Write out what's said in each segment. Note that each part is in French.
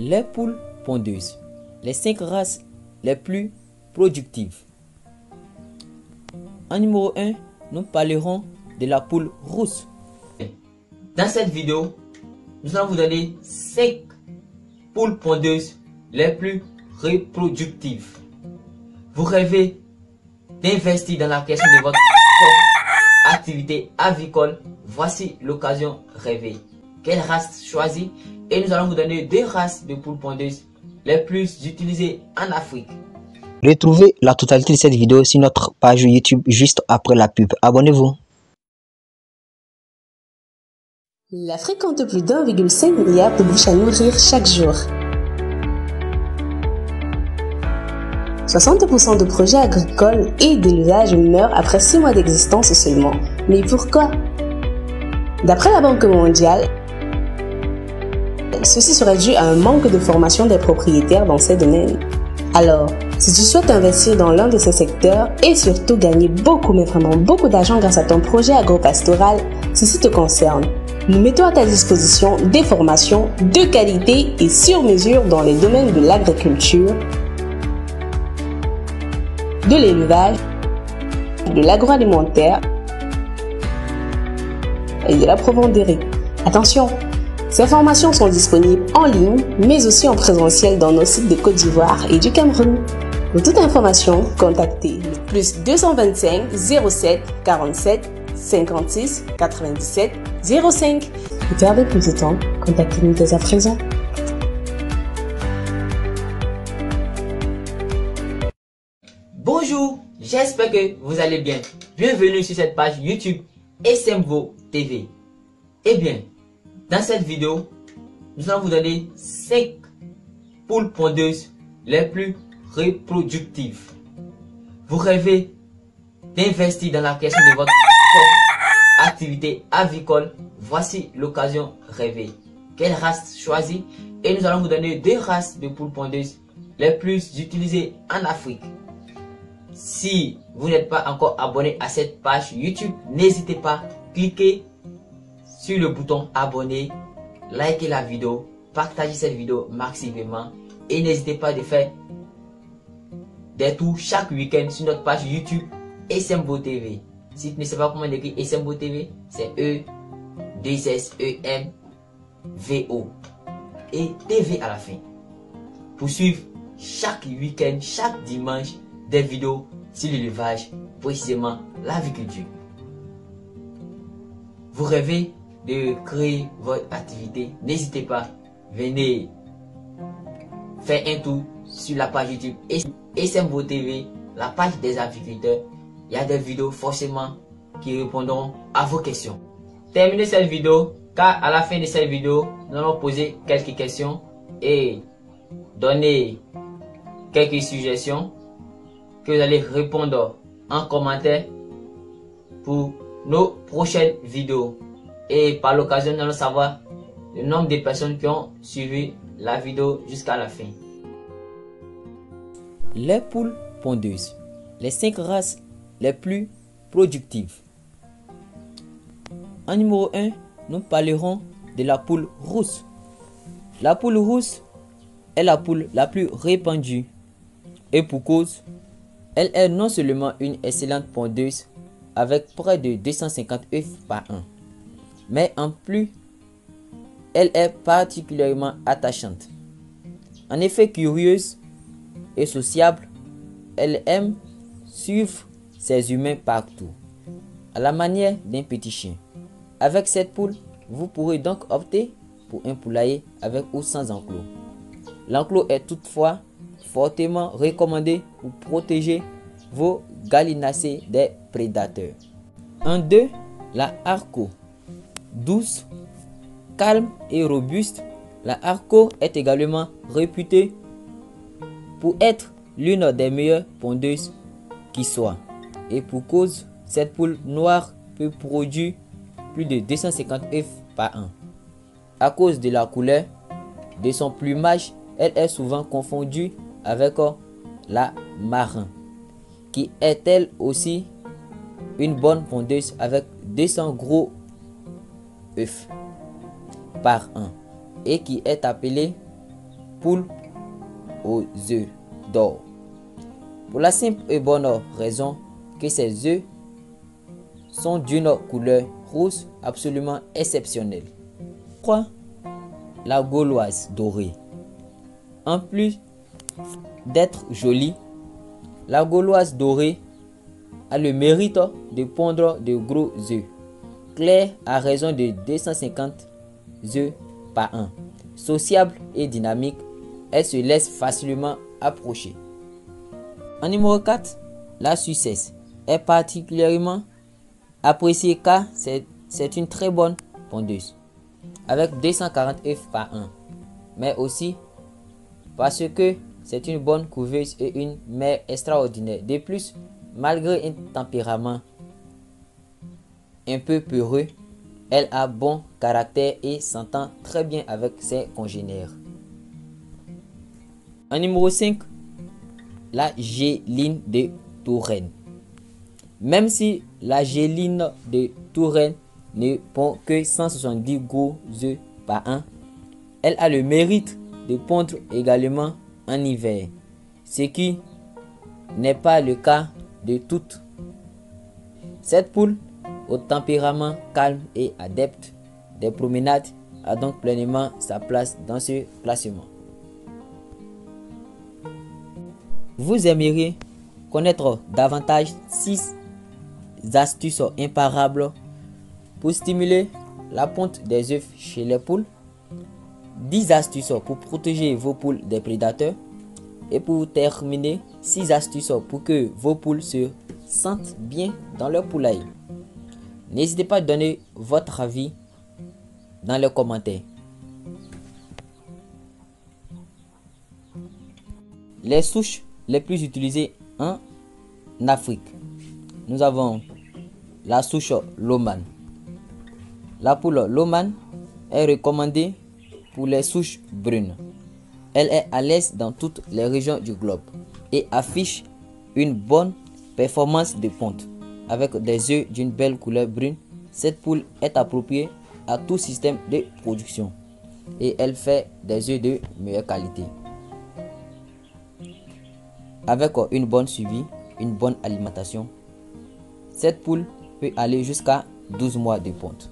Les poules pondeuses, les 5 races les plus productives. En numéro 1, nous parlerons de la poule rousse. Dans cette vidéo, nous allons vous donner 5 poules pondeuses les plus reproductives. Vous rêvez d'investir dans la question de votre propre activité avicole? Voici l'occasion rêvée. Quelle race choisir? Et nous allons vous donner 2 races de poules pondeuses les plus utilisées en Afrique. Retrouvez la totalité de cette vidéo sur notre page YouTube juste après la pub. Abonnez-vous. L'Afrique compte plus d'1,5 milliard de bouches à nourrir chaque jour. 60% de projets agricoles et d'élevage meurent après 6 mois d'existence seulement. Mais pourquoi? D'après la Banque mondiale, ceci serait dû à un manque de formation des propriétaires dans ces domaines. Alors, si tu souhaites investir dans l'un de ces secteurs et surtout gagner beaucoup, mais vraiment beaucoup d'argent grâce à ton projet agropastoral, ceci te concerne. Nous mettons à ta disposition des formations de qualité et sur mesure dans les domaines de l'agriculture, de l'élevage, de l'agroalimentaire et de la provenderie. Attention, ces formations sont disponibles en ligne, mais aussi en présentiel dans nos sites de Côte d'Ivoire et du Cameroun. Pour toute information, contactez plus 225 07 47 56 97 05. Pour perdre plus de temps, contactez-nous dès à présent. Bonjour, j'espère que vous allez bien. Bienvenue sur cette page YouTube SMVO TV. Eh bien, dans cette vidéo, nous allons vous donner 5 poules pondeuses les plus reproductives. Vous rêvez d'investir dans la question de votre propre activité avicole? Voici l'occasion rêvée. Quelle race choisir? Et nous allons vous donner 2 races de poules pondeuses les plus utilisées en Afrique. Si vous n'êtes pas encore abonné à cette page YouTube, n'hésitez pas, cliquez sur le bouton abonner, likez la vidéo, partagez cette vidéo massivement et n'hésitez pas de faire des tours chaque week-end sur notre page YouTube SMVO TV. Si tu ne sais pas comment écrire SMVO TV, c'est E-2-S-E-M-V-O et TV à la fin. Pour suivre chaque week-end, chaque dimanche, des vidéos sur l'élevage, précisément l'aviculture. Vous rêvez de créer votre activité? N'hésitez pas, venez faire un tour sur la page YouTube SMVO TV, la page des agriculteurs. Il y a des vidéos forcément qui répondront à vos questions. Terminez cette vidéo, car à la fin de cette vidéo, nous allons poser quelques questions et donner quelques suggestions que vous allez répondre en commentaire pour nos prochaines vidéos. Et par l'occasion, nous allons savoir le nombre de personnes qui ont suivi la vidéo jusqu'à la fin. Les poules pondeuses, les 5 races les plus productives. En numéro 1, nous parlerons de la poule rousse. La poule rousse est la poule la plus répandue et pour cause, elle est non seulement une excellente pondeuse avec près de 250 œufs par an, mais en plus, elle est particulièrement attachante. En effet curieuse et sociable, elle aime suivre ses humains partout, à la manière d'un petit chien. Avec cette poule, vous pourrez donc opter pour un poulailler avec ou sans enclos. L'enclos est toutefois fortement recommandé pour protéger vos gallinacés des prédateurs. En 2, la Arco. Douce, calme et robuste, la Arco est également réputée pour être l'une des meilleures pondeuses qui soit. Et pour cause, cette poule noire peut produire plus de 250 œufs par an. À cause de la couleur de son plumage, elle est souvent confondue avec la marin, qui est elle aussi une bonne pondeuse avec 200 gros œufs par an et qui est appelée poules aux œufs d'or. Pour la simple et bonne raison que ces œufs sont d'une couleur rouge absolument exceptionnelle. 3. La gauloise dorée. En plus d'être jolie, la gauloise dorée a le mérite de pondre de gros œufs clairs à raison de 250 œufs par an. Sociable et dynamique, elle se laisse facilement approcher. En numéro 4, la Suissesse est particulièrement appréciée car c'est une très bonne pondeuse avec 240 œufs par an, mais aussi parce que c'est une bonne couveuse et une mère extraordinaire. De plus, malgré un tempérament un peu peureux, elle a bon caractère et s'entend très bien avec ses congénères. En numéro 5, la Géline de Touraine. Même si la Géline de Touraine ne pond que 170 gros œufs par an, elle a le mérite de pondre également en hiver, ce qui n'est pas le cas de toutes. Cette poule au tempérament calme et adepte des promenades a donc pleinement sa place dans ce classement. Vous aimeriez connaître davantage 6 astuces imparables pour stimuler la ponte des œufs chez les poules, 10 astuces pour protéger vos poules des prédateurs et pour terminer 6 astuces pour que vos poules se sentent bien dans leur poulailler. N'hésitez pas à donner votre avis dans les commentaires. Les souches les plus utilisées en Afrique. Nous avons la souche Lohmann. La poule Lohmann est recommandée pour les souches brunes. Elle est à l'aise dans toutes les régions du globe et affiche une bonne performance de ponte. Avec des œufs d'une belle couleur brune, cette poule est appropriée à tout système de production et elle fait des œufs de meilleure qualité. Avec une bonne suivi, une bonne alimentation, cette poule peut aller jusqu'à 12 mois de ponte.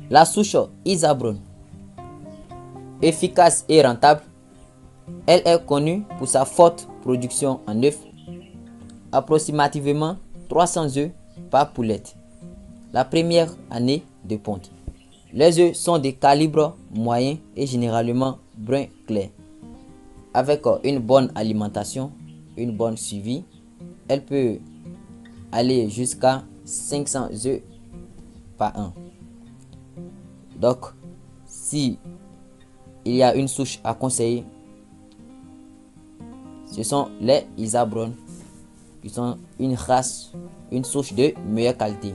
La souche Isabron, efficace et rentable, elle est connue pour sa forte production en œufs, approximativement 300 œufs par poulette la première année de ponte. Les œufs sont de calibre moyen et généralement brun clair. Avec une bonne alimentation, une bonne suivi, elle peut aller jusqu'à 500 œufs par an. Donc, si il y a une souche à conseiller, ce sont les Isabron, qui sont une race, une souche de meilleure qualité.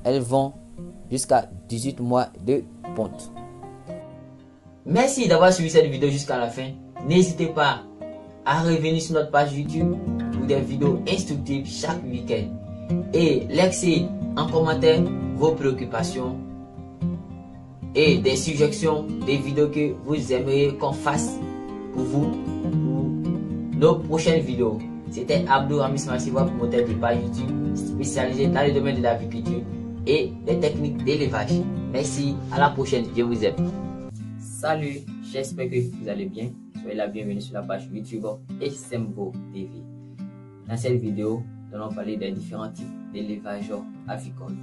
Elles vont jusqu'à 18 mois de ponte. Merci d'avoir suivi cette vidéo jusqu'à la fin. N'hésitez pas à revenir sur notre page YouTube pour des vidéos instructives chaque week-end. Et laissez en commentaire vos préoccupations et des suggestions des vidéos que vous aimeriez qu'on fasse pour vous, pour nos prochaines vidéos. C'était Abdou Ramis Massiva, promoteur de page YouTube spécialisé dans le domaine de l'agriculture et des techniques d'élevage. Merci, à la prochaine, je vous aime. Salut, j'espère que vous allez bien. Soyez la bienvenue sur la page YouTube Sembo TV. Dans cette vidéo, nous allons parler des différents types d'élevage avicole.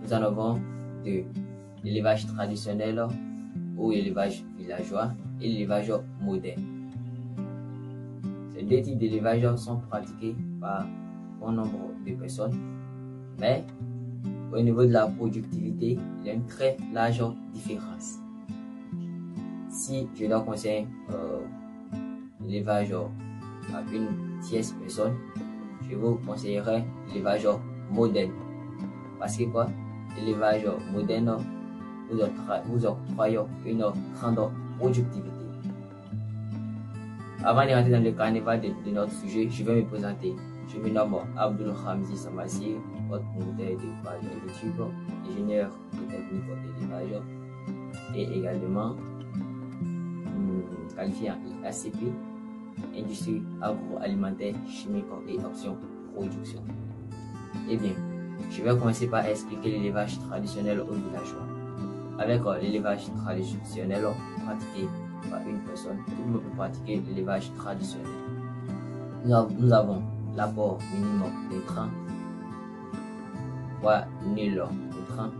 Nous en avons de l'élevage traditionnel ou élevage villageois et l'élevage moderne. Ces deux types d'élevage sont pratiqués par bon nombre de personnes, mais au niveau de la productivité, il y a une très large différence. Si je dois conseiller l'élevage à une tierce personne, je vous conseillerais l'élevage moderne. Parce que quoi? L'élevage moderne vous octroie une grande productivité. Avant de rentrer dans le carnaval de notre sujet, je vais me présenter. Je me nomme Abdul Ramzi Samassi, votre promoteur de page YouTube, ingénieur de technique d'élevage et également qualifié en IACP, industrie agroalimentaire, chimique et options production. Eh bien, je vais commencer par expliquer l'élevage traditionnel aux villageois. Avec l'élevage traditionnel pratiqué par une personne, tout le monde peut pratiquer l'élevage traditionnel. Nous avons l'apport minimum d'intrants, voire nul d'intrants.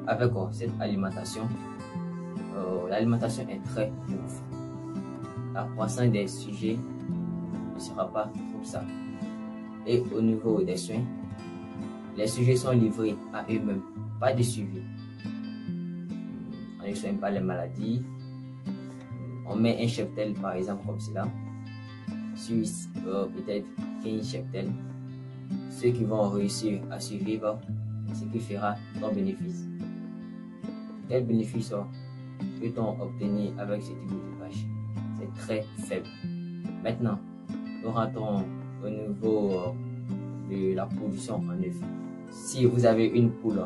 Avec cette alimentation, l'alimentation est très pauvre. La croissance des sujets ne sera pas trop ça. Et au niveau des soins, les sujets sont livrés à eux-mêmes, pas de suivi. On ne soigne pas les maladies. On met un cheptel par exemple comme cela, sur peut-être 15 cheptels. Ceux qui vont réussir à survivre, ce qui fera ton bénéfice. Quel bénéfice peut-on obtenir avec ce type d'élevage? C'est très faible. Maintenant, nous rentrons au niveau de la production en œuf. Si vous avez une poule,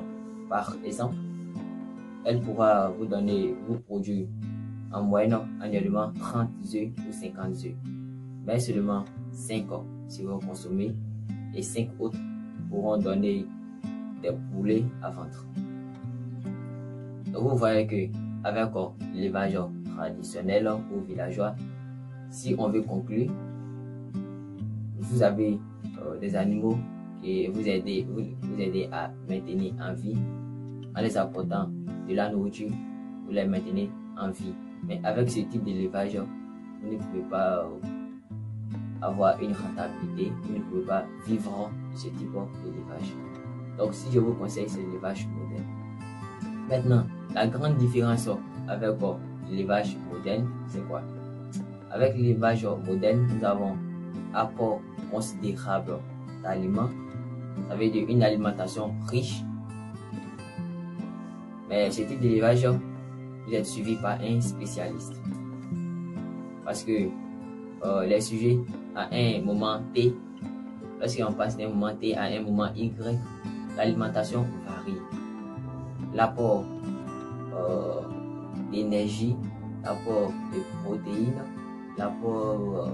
par exemple, elle pourra vous produire en moyenne annuellement 30 œufs ou 50 œufs. Mais seulement 5 si vous consommez et 5 autres pourront donner des poulets à vendre. Donc vous voyez que avec l'élevage traditionnel ou villageois, si on veut conclure, vous avez des animaux qui vous aident à maintenir en vie en les apportant de la nourriture, vous les maintenez en vie. Mais avec ce type d'élevage, vous ne pouvez pas avoir une rentabilité, vous ne pouvez pas vivre ce type d'élevage. Donc si je vous conseille, c'est l'élevage moderne. Maintenant, la grande différence avec l'élevage moderne, c'est quoi? Avec l'élevage moderne, nous avons apport considérable d'aliments, ça veut dire une alimentation riche. Mais ce type d'élevage, vous êtes suivi par un spécialiste. Parce que les sujets, à un moment T, lorsqu'on passe d'un moment T à un moment Y, l'alimentation varie. L'apport d'énergie, l'apport de protéines, l'apport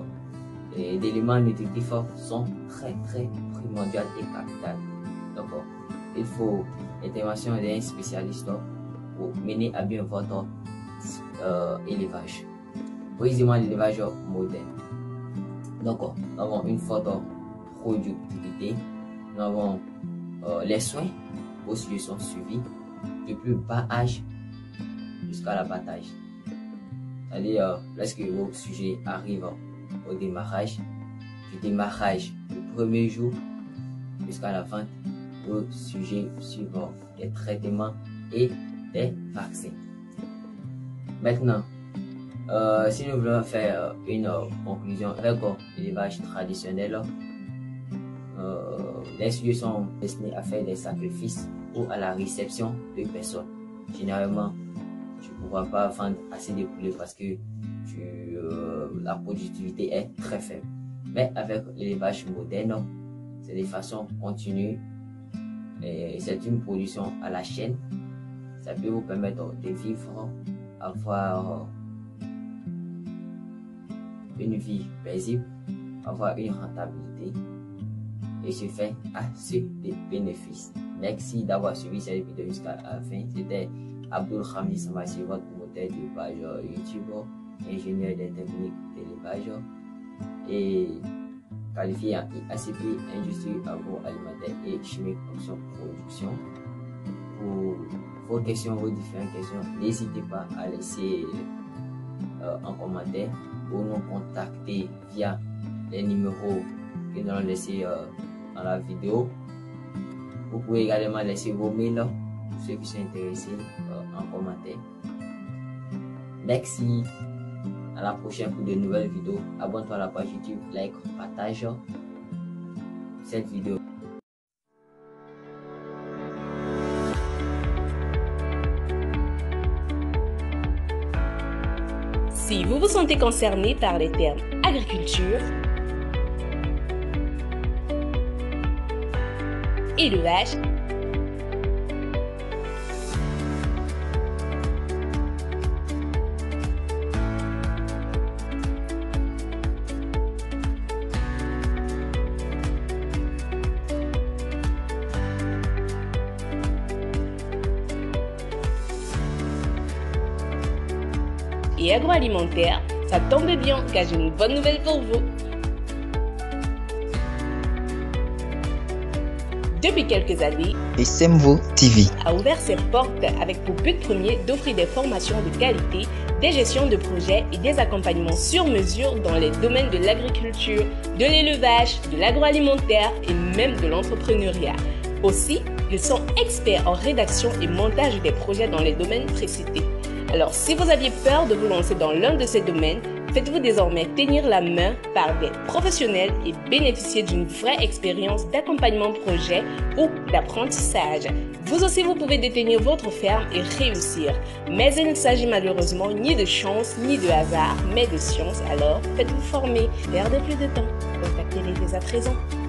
d'éléments nutritifs sont très primordiaux et capitaux. Donc, il faut l'intervention d'un spécialiste pour mener à bien votre élevage. Précisément l'élevage moderne. Donc, nous avons une forte productivité, nous avons les soins, vos sujets sont suivis du plus bas âge jusqu'à l'abattage. C'est-à-dire, lorsque vos sujets arrivent au démarrage, du démarrage du premier jour jusqu'à la vente, vos sujets suivent des traitements et des vaccins. Maintenant, si nous voulons faire une conclusion avec l'élevage traditionnel, les sujets sont destinés à faire des sacrifices ou à la réception de personnes. Généralement, tu ne pourras pas vendre assez de poulets parce que la productivité est très faible. Mais avec l'élevage moderne, c'est de façon continue et c'est une production à la chaîne. Ça peut vous permettre de vivre, avoir une vie paisible, avoir une rentabilité et se faire assez de bénéfices. Merci d'avoir suivi cette vidéo jusqu'à la fin. C'était Abdul Ramzi Samassi, votre promoteur de page YouTube, ingénieur des techniques d'élevage et qualifié en IACP, industrie agroalimentaire et chimique option production. Pour vos questions, vos différentes questions, n'hésitez pas à laisser en commentaire ou nous contacter via les numéros que nous allons laisser dans la vidéo. Vous pouvez également laisser vos mails pour ceux qui sont intéressés en commentaire. Merci, à la prochaine pour de nouvelles vidéos. Abonne-toi à la page YouTube, like, partage cette vidéo. Si vous vous sentez concerné par les termes agriculture, élevage, et agroalimentaire. Ça tombe bien car j'ai une bonne nouvelle pour vous. Depuis quelques années, SMVO TV a ouvert ses portes avec pour but premier d'offrir des formations de qualité, des gestions de projets et des accompagnements sur mesure dans les domaines de l'agriculture, de l'élevage, de l'agroalimentaire et même de l'entrepreneuriat. Aussi, ils sont experts en rédaction et montage des projets dans les domaines précités. Alors, si vous aviez peur de vous lancer dans l'un de ces domaines, faites-vous désormais tenir la main par des professionnels et bénéficier d'une vraie expérience d'accompagnement projet ou d'apprentissage. Vous aussi, vous pouvez détenir votre ferme et réussir. Mais il ne s'agit malheureusement ni de chance ni de hasard, mais de science. Alors, faites-vous former. Perdez plus de temps. Contactez-les dès à présent.